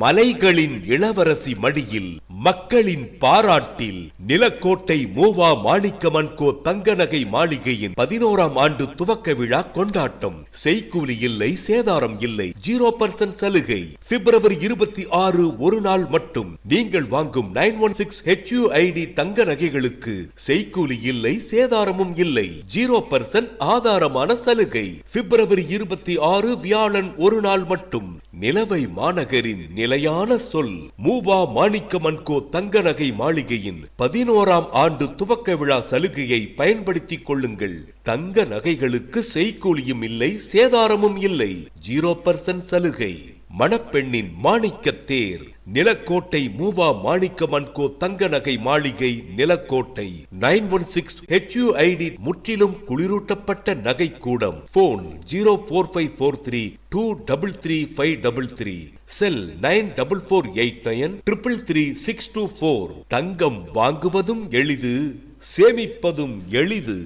மலைகளின் இளவரசி மடியில் மக்களின் பாராட்டில் நிலக்கோட்டை மூவா மாணிக்கமன்கோ தங்க நகை மாளிகையின் 11ஆம் ஆண்டு துவக்க விழா கொண்டாட்டம். செய்கூலி இல்லை, சேதாரம் இல்லை, 0% சலுகை. பிப்ரவரி 26 ஒரு நாள் மட்டும். நீங்கள் வாங்கும் 916 HUID தங்க நகைகளுக்கு செய்கூலி இல்லை, சேதாரமும் இல்லை, 0% ஆதாரமான சலுகை. பிப்ரவரி 26 வியாழன் ஒரு நாள் மட்டும். நிலவை மாநகரின் நிலையான சொல் மூவா மாணிக்கமன்கோ தங்க நகை மாளிகையின் 11ஆம் ஆண்டு துவக்க விழா சலுகையை பயன்படுத்திக் கொள்ளுங்கள். தங்க நகைகளுக்கு செய்கூலியும் இல்லை, சேதாரமும் இல்லை, 0% சலுகை. மணப்பெண்ணின் மாணிக்க தேர் நிலக்கோட்டை மூவா மாணிக்கமன்கோ தங்க நகை மாளிகை நிலக்கோட்டை 916 HUID முற்றிலும் குளிரூட்டப்பட்ட நகை கூடம். போன் 04543 233533. செல் 9448933624. தங்கம் வாங்குவதும் எளிது, சேமிப்பதும் எளிது.